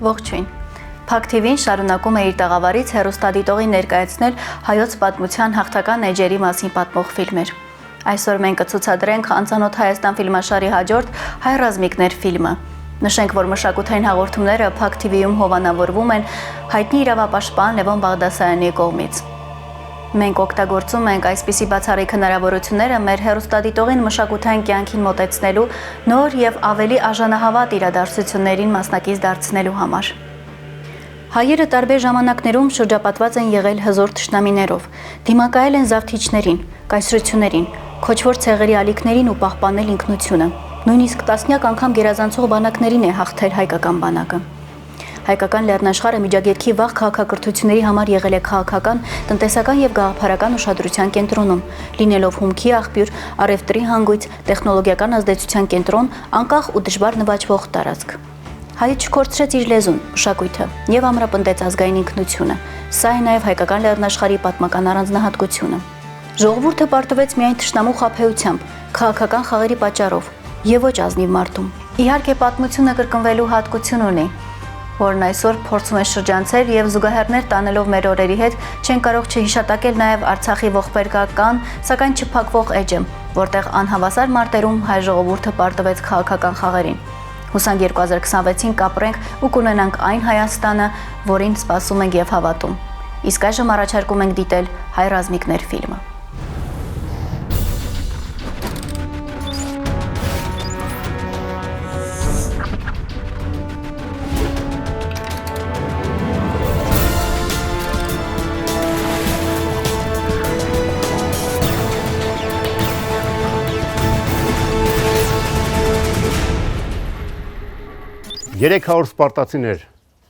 Ողջույն։ Փակ TV-ն շարունակում է իր տաղավարից հեռուստադիտողին ներկայացնել հայոց պատմության հաղթական էջերի մասին պատմող ֆիլմեր։ Այսօր մենք կցուցադրենք «Անծանոթ Հայաստան» ֆիլմաշարի հաջորդ «Հայ ռազմիկներ» ֆիլմը։ Նշենք, որ մշակութային հաղորդումները Փակ TV-ում հովանավորվում են հայտնի իրավապաշտպան Լևոն Բաղդասարյանի կողմից։ Մենք օգտագործում ենք այսպիսի բացառիկ հնարավորությունները մեր հեռուստադիտողին մշակութային կյանքին մոտեցնելու, նոր եւ ավելի արժանահավատ իրադարձություններին մասնակից դարձնելու համար։ Հայերը տարբեր ժամանակներում շրջապատված են եղել հզոր թշնամիներով, դիմակայել են զավթիչներին, կայսրություններին, քոչվոր ցեղերի ալիքներին ու պահպանել ինքնությունը։ Նույնիսկ տասնյակ անգամ գերազանցող բանակներին է հաղթել հայկական բանակը։ Հայկական լեռնաշխարհը Միջագետքի վաղ քաղաքակրթությունների համար եղել է քաղաքական, տնտեսական եւ գաղափարական ուշադրության կենտրոնում, լինելով հումքի աղբյուր, առևտրի հանգույց, տեխնոլոգիական ազդեցության կենտրոն, անկախ ու դժվար նվաճվող տարածք։ Հայը չկորցրեց իր լեզուն, մշակույթը եւ ամրապնդեց ազգային ինքնությունը։ Սա է նաեւ հայկական լեռնաշխարհի պատմական առանձնահատկությունը։ Ժողովուրդը պարտվեց միայն թշնամու խաբեությամբ, քաղաքական խաղերի պատճառով եւ ոչ ազնիվ մարդում։ Իհարկե պատմությունը կրկնվելու հատկություն ունի, որն այսօր փորձում է շրջանցել եւ զուգահեռներ տանելով մեր օրերի հետ չեն կարող չհիշատակել նաեւ Արցախի ողբերգական, սակայն չփակվող էջը, որտեղ անհավասար մարտերում հայ ժողովուրդը պարտվեց քաղաքական խաղերին։ Հուսանք 2026-ին կապրենք ու կունենանք այն Հայաստանը, որին սպասում ենք եւ հավատում։ Իսկ այժմ առաջարկում ենք դիտել «Հայ ռազմիկներ» ֆիլմը։ Երեք 300 սպարտացիներ,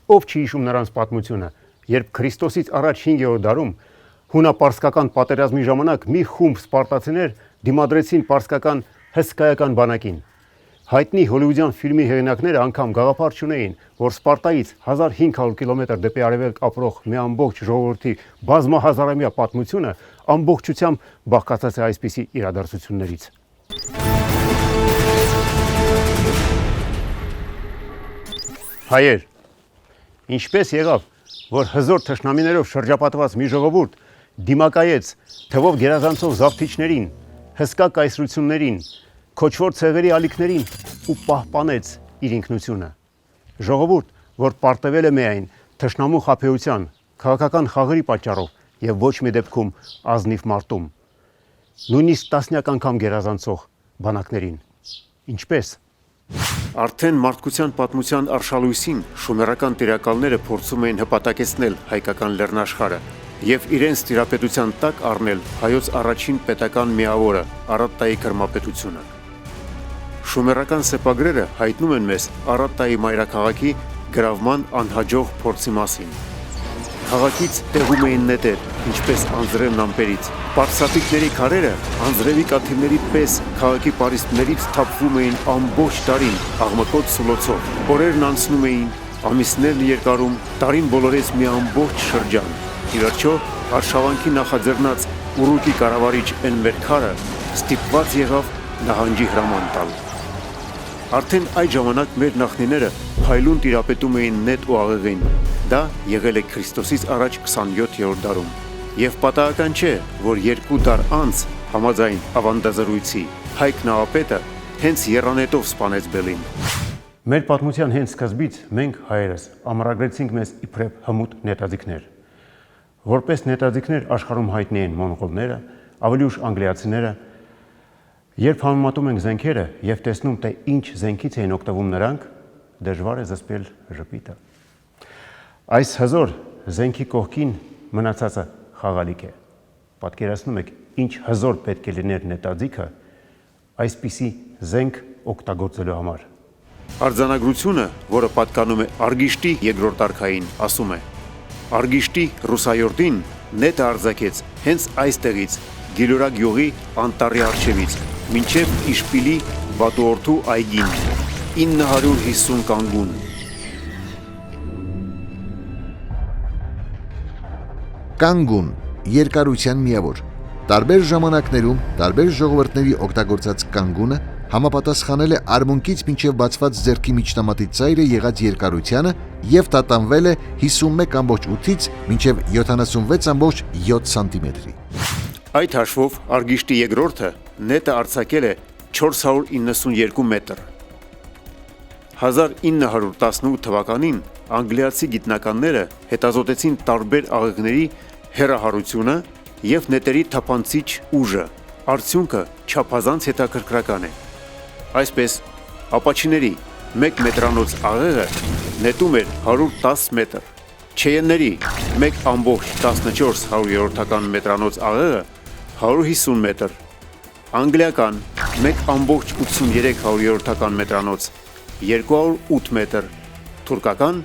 ով չի հիշում նրանց պատմությունը, երբ Քրիստոսից առաջ 5-րդ դարում հունապարսկական պատերազմի ժամանակ մի խումբ սպարտացիներ դիմադրեցին պարսկական հսկայական բանակին։ Հայտնի հոլիվուդյան ֆիլմի հեղինակները անգամ գաղափար չունեին, որ Սպարտայից 1500 կիլոմետր դեպի արևելք ապրող մի ամբողջ ժողովրդի բազմահազարամյա պատմությունը ամբողջությամբ բաղկացած է այսպիսի իրադարձություններից։ Հայեր, ինչպես եղավ, որ հզոր թշնամիներով շրջապատված մի ժողովուրդ դիմակայեց թվով գերազանցող զավթիչներին, հսկա կայսրություններին, քոչվոր ցեղերի ալիքներին ու պահպանեց իր ինքնությունը։ Ժողովուրդ, որ պարտվել է միայն թշնամու խաբեության, քաղաքական խաղերի պատճառով եւ ոչ մի դեպքում ազնիվ մարտում, նույնիսկ տասնյակ անգամ գերազանցող բանակներին։ Ինչպես Արդեն մարդկության պատմության արշալույսին շումերական տիրակալները փորձում էին հպատակեցնել հայկական լեռնաշխարհը եւ իրենց տիրապետության տակ առնել հայոց առաջին պետական միավորը Արատտայի քրմապետությունը։ Շումերական սեպագրերը հայտնում են մեզ Արատտայի մայրաքաղաքի գրավման անհաջող փորձի մասին։ Քաղաքից տեղում էին նետեր, ինչպես անձրևն ամպերից։ Պարսապիկների քարերը անձրևի կաթիլների պես քաղաքի պարիսպներից թափվում էին ամբողջ տարին աղմկոտ սուլոցով։ Օրերն անցնում էին, ամիսներն երկարում, տարին բոլորեց մի ամբողջ շրջան։ Ի վերջո, արշավանքի նախաձեռնած Ուրուկի կառավարիչ Էնվեր Քարը ստիպված եղավ նահանջի հրաման տալ։ Արդեն այդ ժամանակ մեր նախնիները փայլուն տիրապետում էին նետ ու աղեղին։ Դա եղել է Քրիստոսից առաջ 27-րդ դարում։ Եվ պատահական չէ, որ 2 դար անց համաձայն ավանդազրույցի Հայկ Նահապետը հենց եռանետով սպանեց Բելին։ Մեր պատմության հենց սկզբից մենք հայերս ամրագրեցինք մեզ իբրև հմուտ նետաձիգներ։ Որպես նետաձիգներ աշխարհում հայտնի են մոնղոլները, ավելի ուշ անգլիացիները։ Երբ համեմատում ենք զենքերը եւ տեսնում, թե ինչ զենքից էին օգտվում նրանք, դժվար է զսպել ժպիտը։ Այս հզոր զենքի կողքին մնացածը խաղալիք է։ Պատկերացնում եք, ինչ հզոր պետք է լիներ նետաձիգը այսպիսի զենք օգտագործելու համար։ Արձանագրությունը, որը պատկանում է Արգիշտի երկրորդ արքային, ասում է. Արգիշտի ռուսայորդին նետը արձակեց հենց այստեղից, Գիլորա գյուղի անտառի առջևից, մինչև Իշպիլի Բատուորթու այգին, 950 կանգուն։ Կանգուն երկարության միավոր։ Տարբեր ժամանակներում տարբեր ժողովուրդների օգտագործած կանգունը համապատասխանել է արմունկից մինչև բացված ձեռքի միջնամատի ծայրը եղած երկարությանը եւ տատանվել է 51.8-ից մինչև 76.7 սանտիմետրի։ Այդ հաշվով արգիշտի երկրորդը նետը արձակել է 492 մետր։ 1918 թվականին անգլիացի գիտնականները հետազոտեցին տարբեր աղեղների հեռահարությունը և նետերի թափանցիչ ուժը։ Արդյունքը չափազանց հետաքրքրական է։ Այսպես, ապաչիների 1 մետրանոց աղեղը նետում էր 110 մետր, չեյենների 1.14 մետրանոց աղեղը 150 մետր, անգլիական 1.83 մետրանոց 208 մետր, թուրքական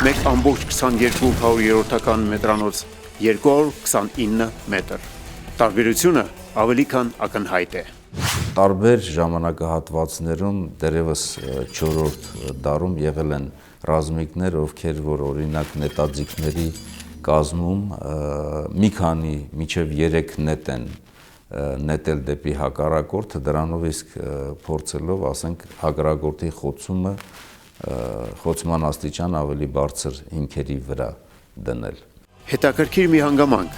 1.22 մետրանոց 229 մետր։ Տարբերությունը ավելի քան ակնհայտ է։ Տարբեր ժամանակահատվածներում դեռևս 4-րդ դարում եղել են ռազմիկներ, ովքեր որ օրինակ նետաձիգների կազմում մի քանի մինչև 3 նետ են նետել դեպի հակառակորդը, դրանով իսկ փորձելով, ասենք, հակառակորդի խոցման աստիճան ավելի բարձր հիմքերի վրա դնել։ Հետաքրքիր մի հանգամանք։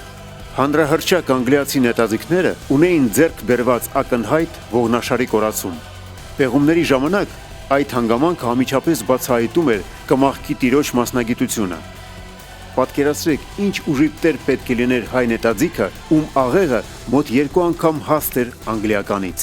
Հանրահռչակ անգլիացի նետաձիգները ունեին ձեռք բերված ակնհայտ ողնաշարի կորացում։ Պեղումների ժամանակ այդ հանգամանքը անմիջապես բացահայտում էր կմախքի տիրոջ մասնագիտությունը։ Պատկերացրեք, ինչ ուժի տեր պետք է լիներ հայ նետաձիգը, ում աղեղը մոտ 2 անգամ հաստ էր անգլիականից։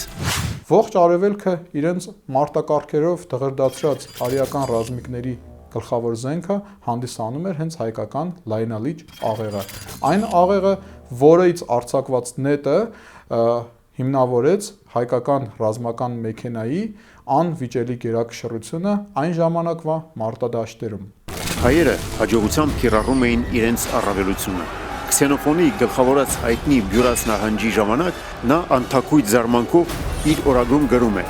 Ողջ արևելքը իրենց մարտակառքերով դղրդացրած արիական ռազմիկների գլխավոր զենքը հանդիսանում էր հենց հայկական լայնալիճ աղեղը։ Այն աղեղը, որից արձակված նետը հիմնավորեց հայկական ռազմական մեքենայի անվիճելի գերակշռությունը այն ժամանակվա մարտադաշտերում։ Հայերը հաջողությամբ կիրառում էին իրենց առավելությունը։ Քսենոֆոնի գլխավորած հայտնի Բյուրաց նահանջի ժամանակ նա անթաքույց զարմանքով իր օրագրում գրում է.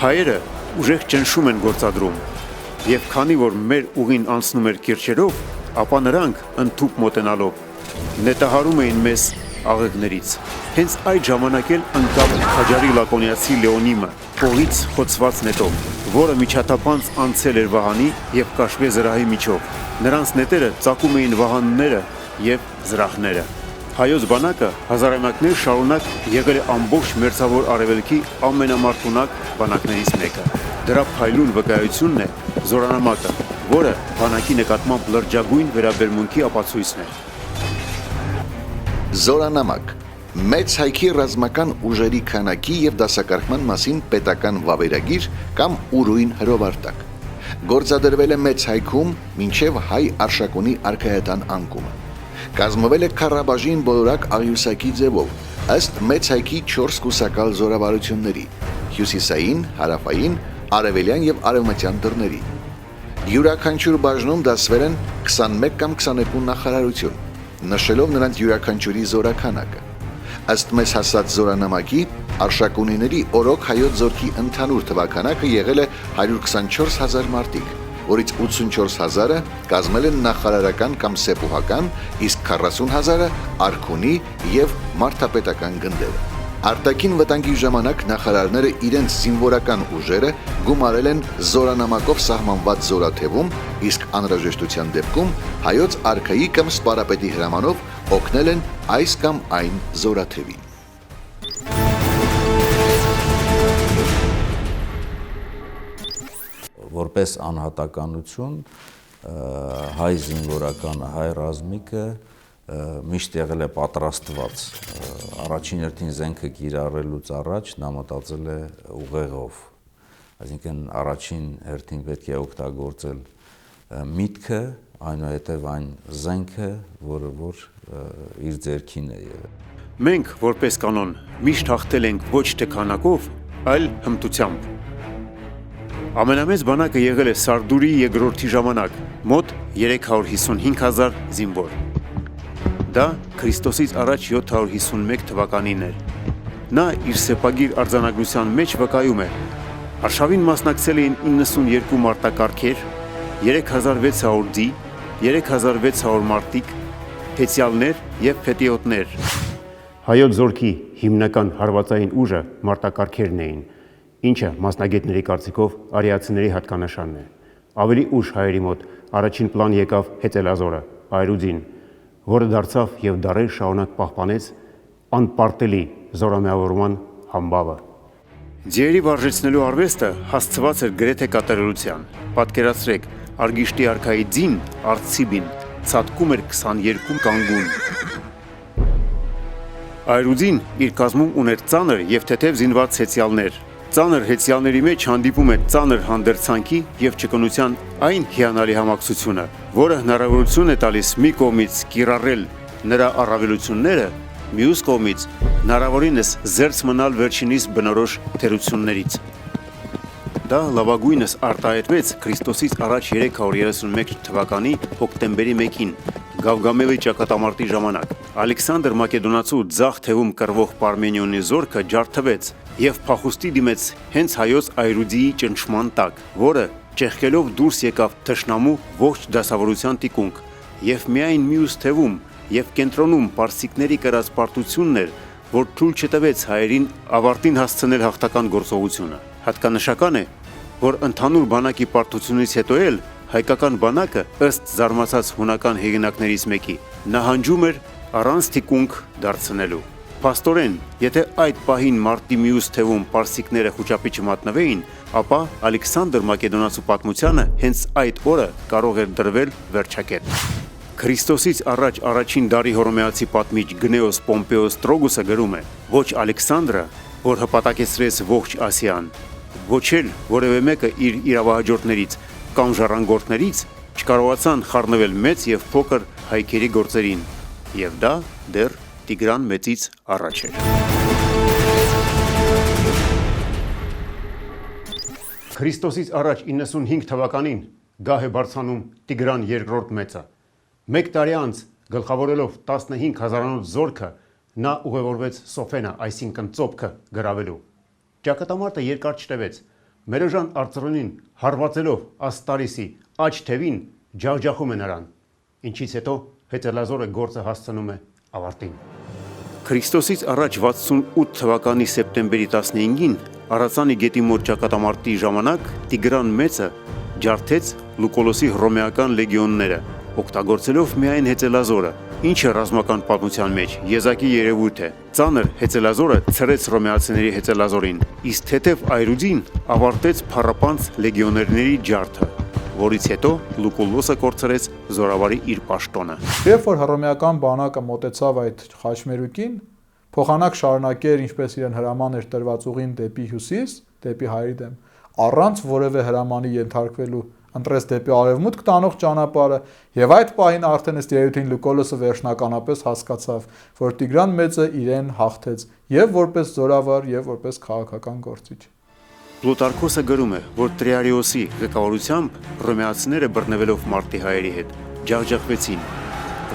հայերը ուժեղ ճնշում են գործադրում, եւ քանի որ մեր ուղին անցնում էր կիրճերով, ապա նրանք ընդཐུպ մոտենալով նետահարում էին մեզ աղեղներից։ Հենց այդ ժամանակ էլ ընկավ Քաջարի լակոնիացի Լեոնիմը, փողից խոցված նետով, որը միջաթափանց անցել էր Վահանի եւ Կաշվե զրահի միջով։ Նրանց նետերը ծակում էին վահանները եւ զրահները։ Հայոց բանակը հազարամյակներ շարունակ եղել է ամբողջ մերձավոր արևելքի ամենամարտունակ բանակներից մեկը։ Դրա փայլուն վկայությունն է զորանամակը, որը բանակի նկատմամբ լրջագույն վերաբերմունքի ապացույցն է։ Զորանամակ մեծ հայքի ռազմական ուժերի քանակի եւ դասակարգման մասին պետական վավերագիր կամ ուրույն հրովարտակ։ Գործադրվել է մեծ հայքում մինչև հայ արշակունի արքայատան անկումը։ Կազմվել է քառաբաժին բոլորակ աղյուսակի ձևով, ըստ մեծ հայքի 4 կուսակալ զորավարությունների՝ հյուսիսային, հարավային, արևելյան եւ արևմտյան դռների։ Յուրաքանչյուր բաժնում դասվել են 21 կամ 22 նախարարություն, նշելով նրանց յուրաքանչյուրի զորաքանակը։ Ըստ մեզ հասած զորանամակի, արշակունիների օրոք հայոց զորքի ընդհանուր թվաքանակը եղել է 124,000 մարտիկ, որից 84,000-ը կազմել են նախարարական կամ սեփուհական, իսկ 40,000-ը արքունի եւ մարդապետական գնդերը։ Արտաքին վտանգի ժամանակ նախարարները իրենց զինվորական ուժերը գումարել են զորանամակով սահմանված զորաթևում, իսկ անհրաժեշտության դեպքում հայոց արքայի կամ սպարապետի հրամանով օգնել են այս կամ այն զորաթևին։ Որպես անհատականություն հայ զինվորականը, հայ ռազմիկը միշտ եղել է պատրաստված առաջին հերթին զենքը կիրառելուց առաջ նա մտածել է ուղեղով, այսինքն առաջին հերթին պետք է օգտագործել միտքը, այնուհետև այն զենքը, որը որ իր ձեռքին է եղել։ Մենք որպես կանոն միշտ հաղթել ենք ոչ թե քանակով, այլ հմտությամբ։ Ամենամեծ բանակը եղել է Սարդուրի երկրորդի ժամանակ, մոտ 355,000 զինվոր։ Դա Քրիստոսից առաջ 751 թվականին էր։ Նա իր սեպագիր արձանագրության մեջ վկայում է. արշավին մասնակցել էին 92 մարտակառքեր, 3600 ձի, 3600 մարտիկ, փեցյալներ եւ փետիոտներ։ Հայոց զորքի հիմնական հարվածային ուժը մարտակառքերն էին, ինչը մասնագետների կարծիքով արիացիների հատկանշանն է։ Ավելի ուշ հայերի մոտ առաջին պլան եկավ Հեծելազորը, Այրուձին, որը դարձավ եւ դարեր շարունակ պահպանեց անպարտելի զորամիավորման համբավը։ Ձիերի վարժեցնելու արվեստը հասցված էր գրեթե կատարելության։ Պատկերացրեք, Արգիշտի արքայի ձին Արցիբին ցատկում էր 22 կանգուն։ Այրուձին իր կազմում ուներ ծանր եւ թեթև զինված հեծյալներ։ Ծանր հեծյալների մեջ հանդիպում է ծանր հանդերձանքի եւ ճկունության այն հիանալի համակցությունը, որը հնարավորություն է տալիս մի կողմից կիրառել նրա առավելությունները, մյուս կողմից հնարավորինս զերծ մնալ վերջինիս բնորոշ թերություններից։ Դա լավագույնս արտահայտվեց Քրիստոսից առաջ 331 թվականի հոկտեմբերի 1-ին Գավգամելի ճակատամարտի ժամանակ։ Ալեքսանդր Մակեդոնացու ձախ թևում կռվող Պարմենիոնի զորքը ջարդվեց եւ փախուստի դիմեց հենց հայոց Այրուձիի ճնշման տակ, որը ճեղքելով դուրս եկավ թշնամու ողջ դասավորության տիկունք, եւ միայն մյուս թևում եւ կենտրոնում պարսիկների կրած պարտությունն էր, որ թույլ չտվեց հայերին ավարտին հասցնել հաղթական գործողությունը։ Հատկանշական է, որ ընդհանուր բանակի պարտությունից հետո էլ հայկական բանակը ըստ զարմացած հունական հեղինակներից մեկի նահանջում էր առանց թիկունք դարձնելու։ Փաստորեն, եթե այդ պահին մարտի մյուս թևում պարսիկները խոճապի չմատնվեին, ապա Ալեքսանդր Մակեդոնացու պատմությանը հենց այդ օրը կարող էր դրվել վերջակետ։ Քրիստոսից առաջ առաջին դարի հռոմեացի պատմիչ Գնեոս Պոմպեոս Տրոգուսը գրում է. ոչ Ալեքսանդրը, որ հպատակեցրեց ողջ Ասիան, ոչ էլ որևէ մեկը իր իրավահաջորդներից կամ ժառանգորդներից չկարողացան խառնվել մեծ եւ փոքր հայքերի գործերին, եւ դա դեռ Տիգրան Մեծից առաջ էր։ Քրիստոսից առաջ 95 թվականին գահ է բարձրանում Տիգրան II Մեծը։ Մեկ տարի անց գլխավորելով 15 հազարանոց զորքը նա ուղևորվեց Սոֆենա, այսինքն ծոփքը գրավելու։ Ճակատամարտը երկար չտևեց։ Մերոժան արծրունին հարվածելով Աստարիսի աջ թևին ջախջախում է նրան, ինչից հետո Հեծելազորը գործը հասցնում է ավարտին։ Քրիստոսից առաջ 68 թվականի սեպտեմբերի 15-ին Արացանի գետի մոտ ճակատամարտի ժամանակ Տիգրան Մեծը ջարդեց Լուկոլոսի հռոմեական լեգիոնները, օգտագործելով միայն Հեծելազորը, ինչը ռազմական պատմության մեջ եզակի երևույթ է։ Ծանր Հեծելազորը ցրեց հռոմեացիների Հեծելազորին, իսկ թեթև Այրուձին ավարտեց փառապանծ լեգիոներների ջարդը, որից հետո Լուկուլոսը կորցրեց զորավարի իր պաշտոնը։ Երբ որ հռոմեական բանակը մոտեցավ այդ խաչմերուկին, փոխանակ շարունակեր ինչպես իրեն հրաման էր տրված ուղին դեպի հյուսիս, դեպի հայերի դեմ, առանց որևէ հրամանի ենթարկվելու ընտրեց դեպի արևմուտք տանող ճանապարհը, եւ այդ պահին արդեն ըստ երևույթին Լուկոլոսը վերջնականապես հասկացավ, որ Տիգրան Մեծը իրեն հաղթեց եւ որպես զորավար եւ որպես քաղաքական գործիչ։ Պլուտարքոսը գրում է, որ Տրիարիոսի ղեկավարությամբ հռոմեացիները բռնվելով մարտի հայերի հետ ջախջախվեցին։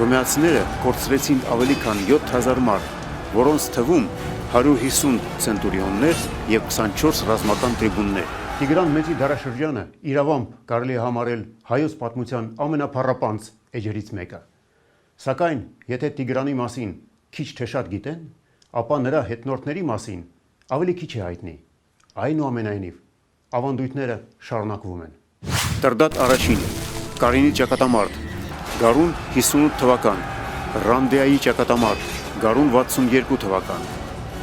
Հռոմեացիները կորցրեցին ավելի քան 7000 մարդ, որոնց թվում 150 ցենտուրիոններ եւ 24 ռազմական տրիբուններ։ Տիգրան Մեծի դարաշրջանը իրավամբ կարելի է համարել հայոց պատմության ամենափառապանծ էջերից մեկը։ Սակայն, եթե Տիգրանի մասին քիչ թե շատ գիտեն, ապա նրա հետնորդների մասին ավելի քիչ է հայտնի։ Այնուամենայնիվ, ավանդույթները շարունակվում են։ Տրդատ առաջին, Կարինի ճակատամարտ, գարուն 58 թվական, Ռանդեայի ճակատամարտ, գարուն 62 թվական,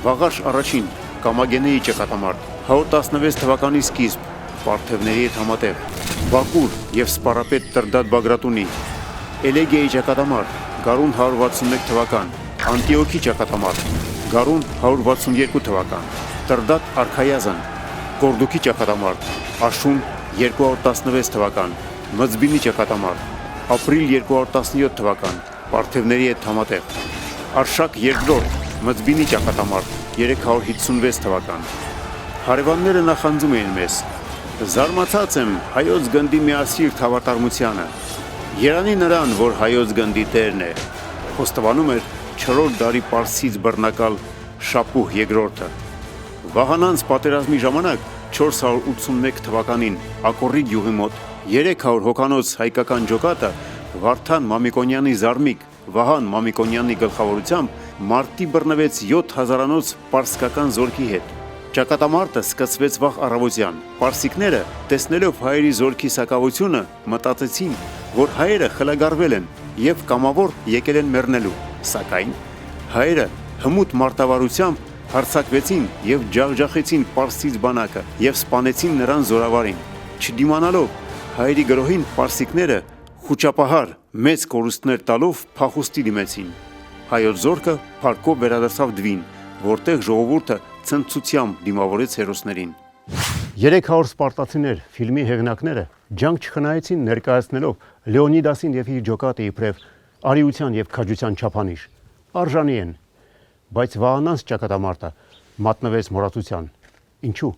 Վաղարշ առաջին, Կամագենեի ճակատամարտ, 116 թվականի սկիզբ, Պարթևների հետ համատեղ, Բակուր եւ Սպարապետ Տրդատ Բագրատունի, Էլեգիայի ճակատամարտ, գարուն 161 թվական, Անտիոքի ճակատամարտ, գարուն 162 թվական, Տրդատ Արքայազն, Կորդուքի ճակատամարտ, Աշուն 216 թվական, Մզբինի ճակատամարտ, ապրիլ 217 թվական, Պարթևների հետ համատեղ, Արշակ II, Մզբինի ճակատամարտ, 356 թվական։ Հարևանները նախանձում էին մեզ. զարմացած եմ հայոց գնդի միասիրտ հավատարմությանը։ Երանի նրան, որ հայոց գնդի տերն է, խոստովանում էր 4-րդ դարի պարսից բռնակալ Շապուհ II-ը։ Վահանանց պատերազմի ժամանակ 481 թվականին Ակորի գյուղի մոտ 300 հոգանոց հայկական ջոկատը Վարդան Մամիկոնյանի զարմիկ Վահան Մամիկոնյանի գլխավորությամբ մարտի բռնվեց 7000-անոց պարսկական զորքի հետ։ Ճակատամարտը սկսվեց վաղ առավոտյան։ Պարսիկները, տեսնելով հայերի զորքի սակավությունը, մտածեցին, որ հայերը խելագարվել են եւ կամավոր եկել են մեռնելու։ Սակայն հայերը հմուտ մարտավարությամբ հարձակվեցին եւ ջախջախեցին պարսից բանակը եւ սպանեցին նրան զորավարին։ Չդիմանալով հայերի գրոհին, պարսիկները խուճապահար մեծ կորուստներ տալով փախուստի դիմեցին։ Հայոց զորքը փառքով վերադարձավ Դվին, որտեղ ժողովուրդը ցնծությամբ դիմավորեց հերոսներին։ 300 սպարտացիներ ֆիլմի հեղինակները ջանք չխնայեցին ներկայացնելով Լեոնիդասին եւ իր ջոկատը իբրև արիության եւ քաջության չափանիշ։ Արժանի են, բայց վահանանց ճակատամարտը մատնվեց մոռացության։ Ինչու՞։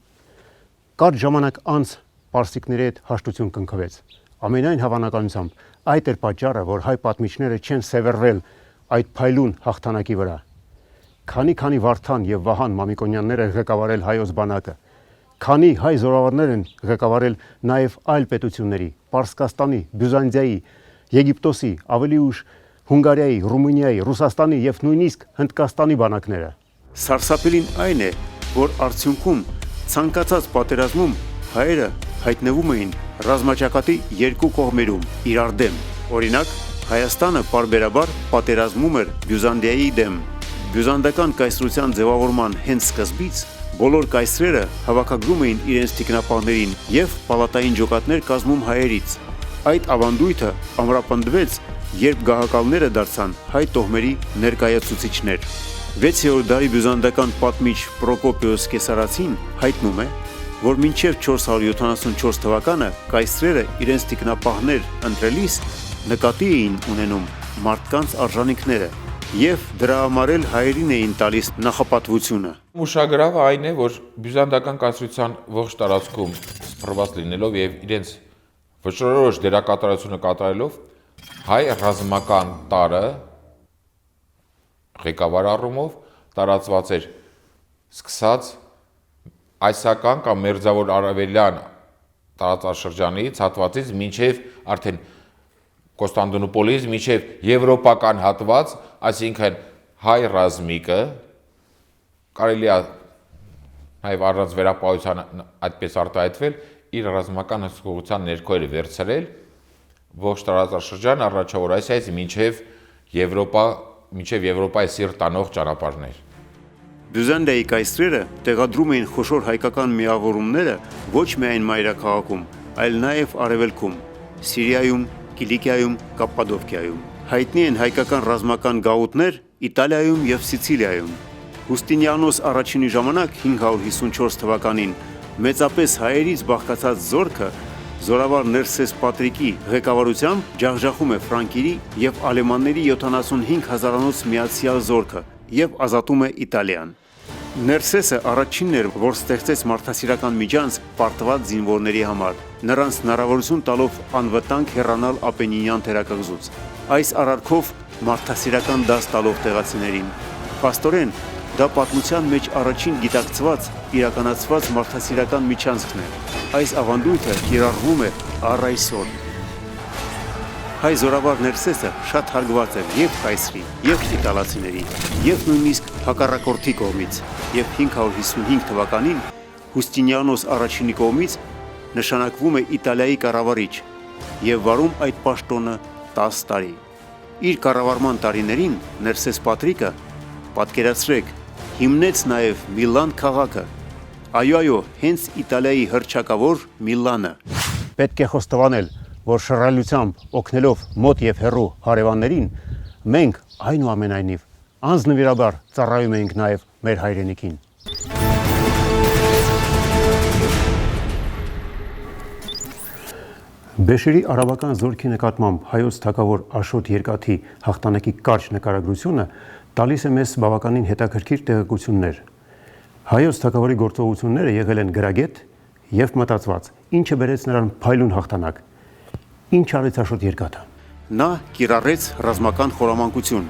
Կարճ ժամանակ անց պարսիկների հետ հաշտություն կնքվեց։ Ամենայն հավանականությամբ այդ էր պատճառը, որ հայ պատմիչները չեն սևեռվել այդ փայլուն հաղթանակի վրա։ Քանի Վարդան եւ Վահան Մամիկոնյաններ են ղեկավարել հայոց բանակը, քանի հայ զորավարներ են ղեկավարել նաեւ այլ պետությունների՝ Պարսկաստանի, Բյուզանդիայի, Եգիպտոսի, ավելի ուշ Հունգարիայի, Ռումինիայի, Ռուսաստանի եւ նույնիսկ Հնդկաստանի բանակները։ Սարսափելին այն է, որ արդյունքում ցանկացած պատերազմում հայերը հայտնվում էին ռազմաճակատի երկու կողմերում իրար դեմ։ Օրինակ, Հայաստանը պարբերաբար պատերազմում էր Բյուզանդիայի դեմ։ Բյուզանդական կայսրության ձևավորման հենց սկզբից բոլոր կայսրերը հավաքագրում էին իրենց թիկնապահներին եւ պալատային ջոկատներ կազմում հայերից։ Այդ ավանդույթը ամրապնդվեց, երբ գահակալները դարձան հայ տոհմերի ներկայացուցիչներ։ 6-րդ դարի բյուզանդական պատմիչ Պրոկոպիոս Կեսարացին հայտնում է, որ մինչև 474 թվականը կայսրերը իրենց թիկնապահներ ընտրելիս նկատի էին ունենում մարդկանց արժանինքները եւ դրա համար էլ հայերին էին տալիս նախապատվությունը։ Ուշագրավը այն է, որ բյուզանդական կայսրության ողջ տարածքում սփռված լինելով եւ իրենց վճռորոշ դերակատարությունը կատարելով հայ ռազմական տարը ղեկավար առումով տարածված էր սկսած այսական կամ մերձավոր արևելյան տարածաշրջանից հատվածից մինչև արդեն Կոստանդնուպոլից մինչև եվրոպական հատված, այսինքն հայ ռազմիկը կարելի է նաև առանց վերապահության այդպես արտահայտվել իր ռազմական հսկողության ներքո էր վերցրել ողջ տարածաշրջան առաջավոր Ասիայից մինչև Եվրոպայի սիրտ տանող ճանապարհներ։ Բյուզանդիայի կայսրերը տեղադրում էին խոշոր հայկական միավորումները ոչ միայն մայրաքաղաքում, այլ նաև արևելքում՝ Սիրիայում, Կիլիկիայում, Կապպադոկիայում։ Հայտնի են հայկական ռազմական գաղութներ Իտալիայում եւ Սիցիլիայում։ Հուստինիանոս առաջինի ժամանակ 554 թվականին մեծապես հայերից բաղկացած զորքը զորավար Ներսես Պատրիկի ղեկավարությամբ ջախջախում է ֆրանկերի եւ ալեմանների 75,000-անոց միացյալ զորքը եւ ազատում է Իտալիան։ Ներսեսը առաջինն էր, որ ստեղծեց մարդասիրական միջանց պարտված զինվորների համար, նրանց հնարավորություն տալով անվտանգ հեռանալ Ապենինյան թերակղզուց։ Այս արարքով մարդասիրական դաս տալով տեղացիներին։ Փաստորեն, դա պատմության մեջ առաջին գիտակցված, իրականացված մարդասիրական միջանցքն է։ Այս ավանդույթը կիրառվում է առ այսօր։ Հայ զորավար Ներսեսը շատ հարգված էր եւ կայսրի, եւ իտալացիների, եւ նույնիսկ հակառակորդի կողմից, եւ 555 թվականին Հուստինիանոս առաջինի կողմից նշանակվում է Իտալիայի կառավարիչ եւ վարում այդ պաշտոնը 10 տարի։ Իր կառավարման տարիներին Ներսես Պատրիկը, պատկերացրեք, հիմնեց նաեւ Միլան քաղաքը։ Այո, հենց Իտալիայի հռչակավոր Միլանը։ Պետք է խոստովանել, որ շռայլությամբ օգնելով մոտ եւ հեռու հարևաններին, մենք այնուամենայնիվ անձնվիրաբար ծառայում ենք նաեւ մեր հայրենիքին։ Բեշիրի արաբական զորքի նկատմամբ հայոց թագավոր Աշոտ Երկաթի հաղթանակի կարճ նկարագրությունը տալիս է մեզ բավականին հետաքրքիր տեղեկություններ։ Հայոց թագավորի գործողությունները եղել են գրագետ եւ մտածված, ինչը բերեց նրան փայլուն հաղթանակ։ Ինչ արեց Աշոտ Երկաթը։ Նա կիրառեց ռազմական խորամանկություն։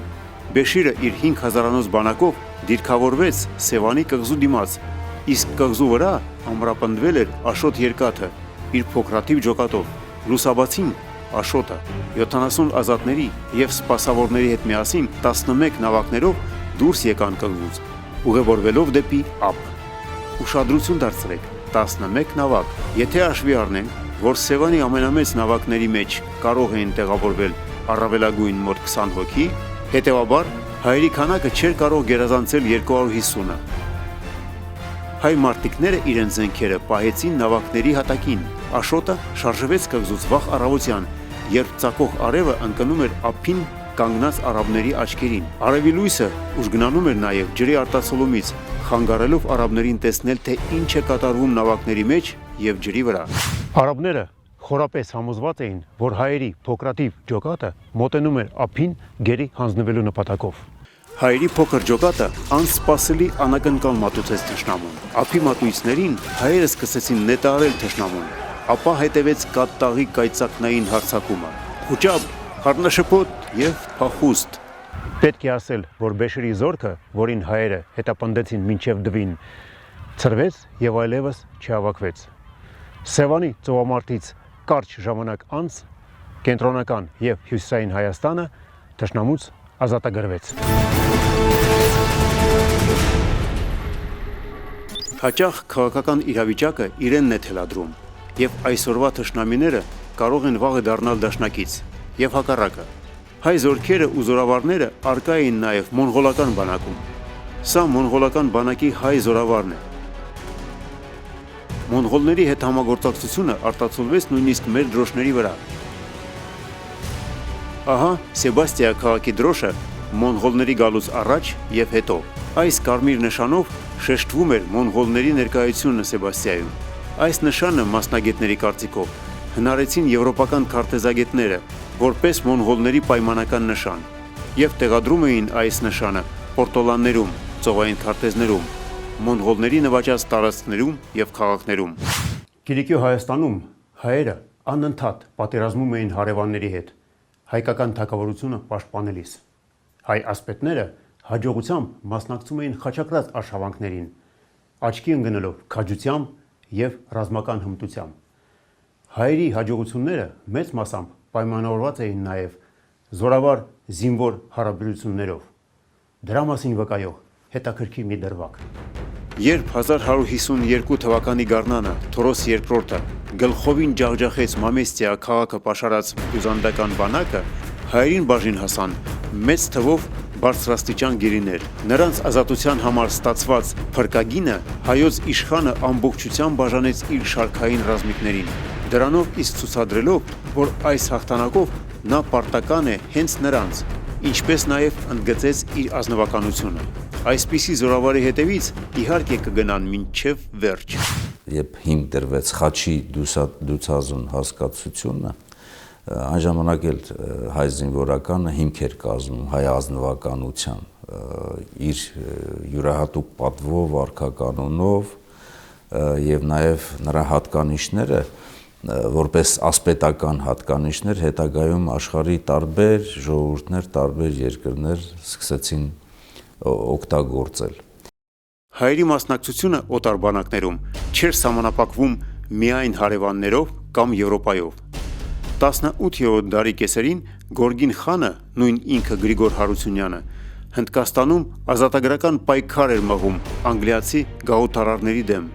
Բեշիրը իր 5000-անոց բանակով դիրքավորվեց Սևանի կղզու դիմաց, իսկ կղզու վրա ամրապնդվել էր Աշոտ Երկաթը իր փոքրաթիվ ջոկատով։ Լուսաբացին Աշոտը 70 ազատների եւ սպասավորների հետ միասին 11 նավակներով դուրս եկան կղզուց, ուղևորվելով դեպի Ափ։ ուշադրություն դարձրեք 11 նավակ։ Եթե հաշվի առնենք, որ Սևանի ամենամեծ նավակների մեջ կարող էին տեղավորվել առավելագույն մոտ 20 հոգի, հետևաբար հայերի քանակը չէր կարող գերազանցել 250-ը։ Հայ մարտիկները իրենց զենքերը պահեցին նավակների հատակին։ Աշոտը շարժվեց կղզուց վաղ առավոտյան, երբ ծակող արևը ընկնում էր ափին կանգնած արաբների աչքերին։ Արևի լույսը ուժգնանում էր նաև ջրի արտացոլումից, խանգարելով արաբներին տեսնել, թե ինչ է կատարվում նավակների մեջ եւ ջրի վրա։ Արաբները խորապես համոզված էին, որ հայերի փոքրատիվ ջոկատը մոտենում էր ափին գերի հանձնվելու նպատակով։ Հայերի փոքր ջոկատը անսպասելի անակնկալ մատուցեց թշնամուն։ Ափի մատույցներին հայերը սկսեցին նետարել թշնամուն, ապա հետևեց կատաղի կայծակնային հարձակումը։ Խուճապ, խառնաշփոթ եւ փախուստ։ Պետք է ասել, որ Բեշիրի զորքը, որին հայերը հետապնդեցին մինչև Դվին, ցրվեց եւ այլևս չհավաքվեց։ Սևանի ծովամարտից կարճ ժամանակ անց կենտրոնական եւ հյուսիսային Հայաստանը թշնամուց ազատագրվեց։ Հաճախ քաղաքական իրավիճակը իրենն է թելադրում, եւ այսօրվա թշնամիները կարող են վաղը դառնալ դաշնակից, եւ հակառակը։ Հայ զորքերը ու զորավարները արկա էին նաեւ մոնղոլական բանակում։ Սա մոնղոլական բանակի հայ զորավարն է։ Մոնղոլների հետ համագործակցությունը արտացոլվեց նույնիսկ մեր դրոշների վրա։ Ահա Սեբաստիա քաղաքի դրոշը մոնղոլների գալուց առաջ եւ հետո։ Այս կարմիր նշանով շեշտվում էր մոնղոլների ներկայությունը Սեբաստիայում։ Այս նշանը մասնագետների կարծիքով հնարեցին եվրոպական քարտեզագետները որպես մոնղոլների պայմանական նշան եւ տեղադրում էին այս նշանը պորտոլաններում, ծովային քարտեզներում, մոնղոլների նվաճած տարածքներում եւ քաղաքներում։ Կիլիկիո Հայաստանում հայերը անընդհատ պատերազմում էին հարևանների հետ, հայկական թագավորությունը պաշտպանելիս։ Հայ ասպետները հաջողությամբ մասնակցում էին խաչակրած արշավանքներին, աչքի ընկնելով քաջությամբ եւ ռազմական հմտությամբ։ Հայերի հաջողությունները մեծ մասամբ պայմանավորված էին նաեւ զորավար զինվոր հարաբերություններով։ Դրա մասին վկայող հետաքրքիր մի դրվագ։ Երբ 1152 թվականի գարնանը Թորոս II-ը գլխովին ջախջախեց Մամեստիա քաղաքը պաշարած բյուզանդական բանակը, հայերին բաժին հասան մեծ թվով բարձրաստիճան գերիներ։ Նրանց ազատության համար ստացված փրկագինը հայոց իշխանը ամբողջությամբ բաժանեց իր շարքային ռազմիկներին։ Դրանով իսկ ցուցադրելով, որ այս հաղթանակով նա պարտական է հենց նրանց, ինչպես նաև ընդգծեց իր ազնվականությունը։ Այսպիսի զորավարի հետևից իհարկե կգնան մինչև վերջ։ Երբ հիմք դրվեց խաչի դուցազուն հասկացությունը, այն ժամանակ էլ հայ զինվորականը հիմք էր կազմում հայ ազնվականության, իր յուրահատուկ պատվով, վարքականոնով եւ նաեւ նրա հատկանիշները որպես ասպետական հատկանիշներ հետագայում աշխարհի տարբեր ժողովուրդներ, տարբեր երկրներ սկսեցին օգտագործել։ Հայերի մասնակցությունը օտար բանակներում չէր սահմանափակվում միայն հարևաններով կամ Եվրոպայով։ 18-րդ դարի կեսերին Գորգին խանը, նույն ինքը Գրիգոր Հարությունյանը, Հնդկաստանում ազատագրական պայքար էր մղում անգլիացի գաղութարարների դեմ։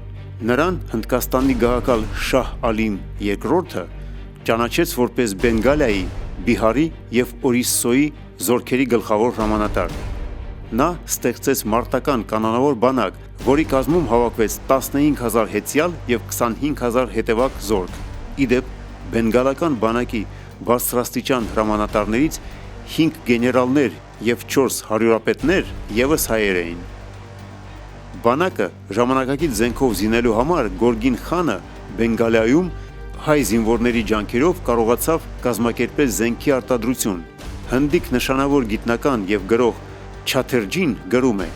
Նրան Հնդկաստանի գահակալ Շահ Ալիմ II-ը ճանաչեց որպես Բենգալիայի, Բիհարի եւ Օրիսսոյի զորքերի գլխավոր հրամանատար։ Նա ստեղծեց մարտական կանոնավոր բանակ, որի կազմում հավաքվեց 15000 հեծյալ եւ 25000 հետևակ զորք։ Իդեպ Բենգալական բանակի բարձրաստիճան հրամանատարներից 5 գեներալներ եւ 4 հարյուրապետներ եւս հայեր էին։ Բանակը ժամանակակից զենքով զինելու համար Գորգին խանը Բենգալիայում հայ զինվորների ջանքերով կարողացավ կազմակերպել զենքի արտադրություն։ Հնդիկ նշանավոր գիտնական եւ գրող Չաթերջին գրում է.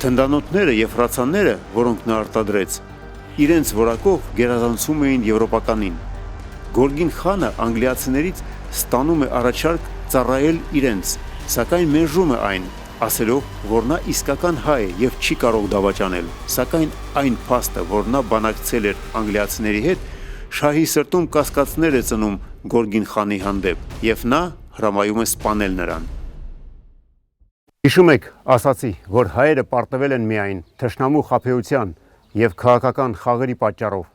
թնդանոթները եւ հրացանները, որոնք նա արտադրեց, իրենց որակով գերազանցում էին եվրոպականին։ Գորգին խանը անգլիացիներից ստանում է առաջարկ ծառայել իրենց, սակայն մերժում է այն, ասելով, որ նա իսկական հայ է եւ չի կարող դավաճանել, սակայն այն փաստը, որ նա բանակցել էր անգլիացիների հետ, շահի սրտում կասկածներ է ծնում Գորգին խանի հանդեպ եւ նա հրամայում է սպանել նրան։ Հիշում եք, ասացի, որ հայերը պարտվել են միայն թշնամու խաբեության եւ քաղաքական խաղերի պատճառով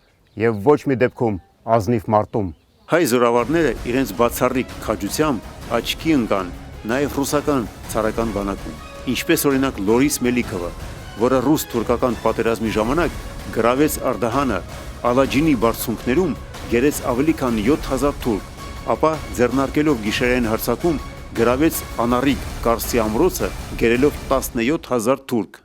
եւ ոչ մի դեպքում ազնիվ մարտում։ Հայ զորավարները իրենց բացառիկ քաջությամբ աչքի ընկան նաեւ ռուսական ցարական բանակում, ինչպես օրինակ Լորիս Մելիքովը, որը ռուս-թուրքական պատերազմի ժամանակ գրավեց Արդահանը, Ալաջինի բարձունքներում գերեց ավելի քան 7000 թուրք, ապա ձեռնարկելով գիշերային հարձակում գրավեց Անարիկ Կարսի ամրոցը, գերելով 17000 թուրք։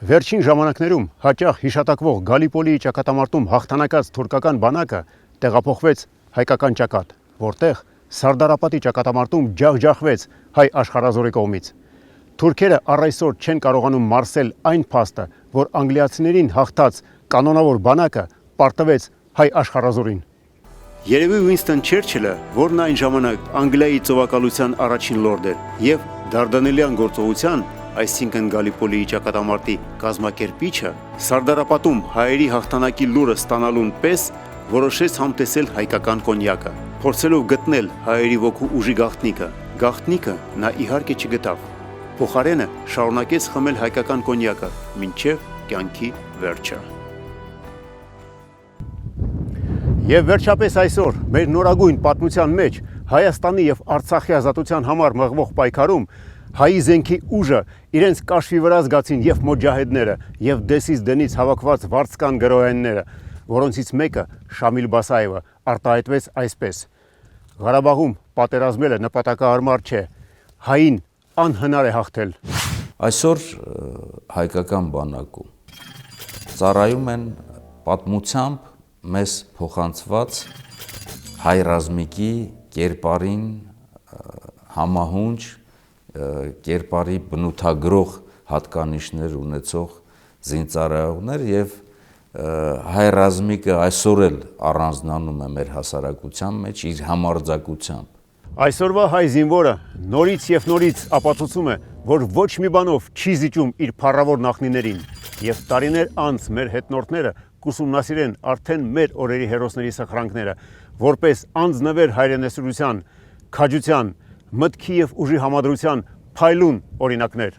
Վերջին ժամանակներում հաճախ հիշատակվող Գալիպոլիի ճակատամարտում հաղթանակած թուրքական բանակը տեղափոխվեց հայկական ճակատ, որտեղ Սարդարապատի ճակատամարտում ջախջախվեց հայ աշխարհազորի կողմից։ Թուրքերը առ այսօր չեն կարողանում մարսել այն փաստը, որ անգլիացիներին հաղթած կանոնավոր բանակը պարտվեց հայ աշխարհազորին։ Երևի Ուինստոն Չերչիլը, որն այն ժամանակ Անգլիայի ծովակալության առաջին լորդ էր եւ Դարդանելյան գործողության, այսինքն Գալիպոլիի ճակատամարտի կազմակերպիչը, Սարդարապատում հայերի հաղթանակի լուրը ստանալուն պես որոշեց համտեսել հայկական կոնյակը, փորձելով գտնել հայերի ոգու ուժի գաղտնիքը։ Գաղտնիքը նա իհարկե չգտավ։ Փոխարենը շարունակեց խմել հայկական կոնյակը մինչև կյանքի վերջը։ Եվ վերջապես այսօր մեր նորագույն պատմության մեջ Հայաստանի եւ Արցախի ազատության համար մղվող պայքարում հայի զենքի ուժը իրենց կաշվի վրա զգացին եւ մոջահեդները եւ դեսից դենից հավաքված վարձկան գրոհենները, որոնցից մեկը Շամիլ Բասաևը արտահայտվեց այսպես. Ղարաբաղում պատերազմելը նպատակահարմար չէ, հային անհնար է հաղթել։ Այսօր հայկական բանակում ծառայում են պատմությամբ մեզ փոխանցված հայ ռազմիկի կերպարին համահունչ կերպարի բնութագրող հատկանիշներ ունեցող զինծառայողներ եւ հայ ռազմիկը այսօր էլ առանձնանում է մեր հասարակության մեջ իր համարձակությամբ։ Այսօրվա հայ զինվորը նորից եւ նորից ապացուցում է, որ ոչ մի բանով չի զիջում իր փառավոր նախնիներին եւ տարիներ անց մեր հետնորդները կուսումնասիրեն արդեն մեր օրերի հերոսների սխրանքները, որպես անձնվեր հայրենասիրության, քաջության, մտքի եւ ուժի համադրության փայլուն օրինակներ։